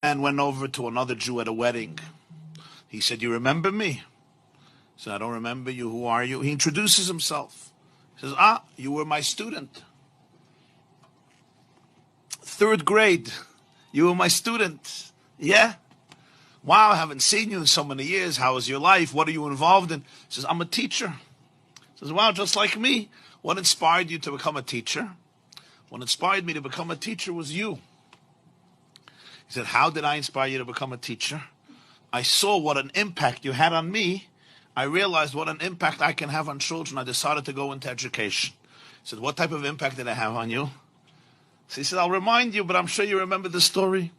and went over to another Jew at a wedding. He said, "You remember me?" He said, "I don't remember you. Who are you?" He introduces himself. He says, "Ah, you were my student. 3rd grade. You were my student. Yeah? Wow, I haven't seen you in so many years. How is your life? What are you involved in?" He says, "I'm a teacher." He says, "Wow, just like me. What inspired you to become a teacher?" "What inspired me to become a teacher was you." He said, "How did I inspire you to become a teacher?" "I saw what an impact you had on me. I realized what an impact I can have on children. I decided to go into education." He said, "What type of impact did I have on you?" So he said, "I'll remind you, but I'm sure you remember the story.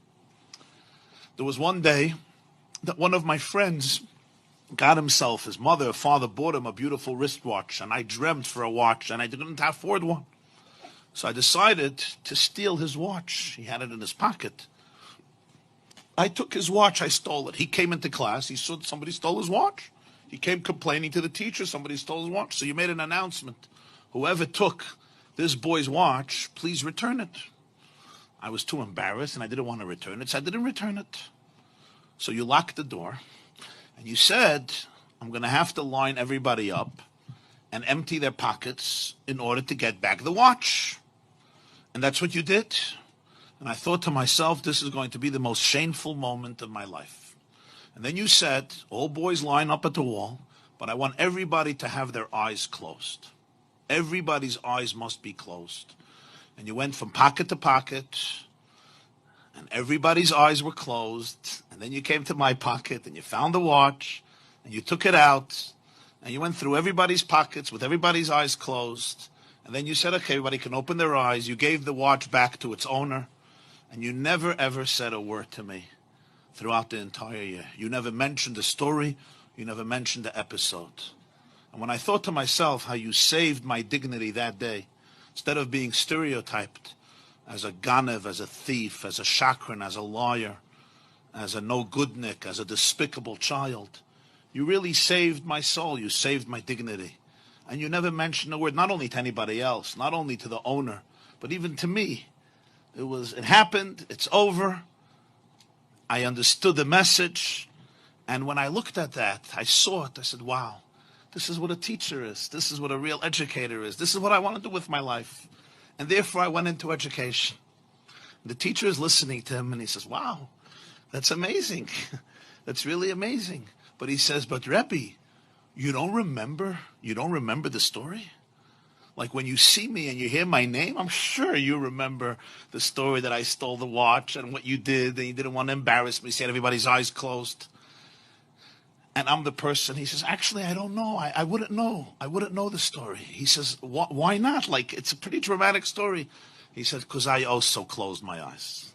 There was one day that one of my friends got himself, his mother or father bought him a beautiful wristwatch, and I dreamt for a watch, and I didn't afford one. So I decided to steal his watch. He had it in his pocket. I took his watch, I stole it. He came into class, he saw that somebody stole his watch. He came complaining to the teacher, somebody stole his watch. So you made an announcement. Whoever took this boy's watch, please return it." I was too embarrassed, and I didn't want to return it, so I didn't return it. So you locked the door, and you said, "I'm going to have to line everybody up and empty their pockets in order to get back the watch." And that's what you did. And I thought to myself, this is going to be the most shameful moment of my life. And then you said, "All boys line up at the wall, but I want everybody to have their eyes closed. Everybody's eyes must be closed." And you went from pocket to pocket, and everybody's eyes were closed. And then you came to my pocket, and you found the watch, and you took it out, and you went through everybody's pockets with everybody's eyes closed. And then you said, "Okay, everybody can open their eyes." You gave the watch back to its owner, and you never ever said a word to me throughout the entire year. You never mentioned the story. You never mentioned the episode. And when I thought to myself how you saved my dignity that day, instead of being stereotyped as a ganev, as a thief, as a shakran, as a liar, as a no-goodnik, as a despicable child, you really saved my soul. You saved my dignity. And you never mentioned a word, not only to anybody else, not only to the owner, but even to me. It happened, it's over. I understood the message. And when I looked at that, I saw it. I said, wow, this is what a teacher is. This is what a real educator is. This is what I want to do with my life. And therefore I went into education. The teacher is listening to him and he says, wow, that's amazing. That's really amazing. But he says, but Rebbe, you don't remember the story? Like when you see me and you hear my name, I'm sure you remember the story that I stole the watch and what you did, and you didn't want to embarrass me, so you had everybody's eyes closed. And I'm the person, he says, actually, I don't know. I wouldn't know. I wouldn't know the story. He says, why not? Like, it's a pretty dramatic story. He said, because I also closed my eyes.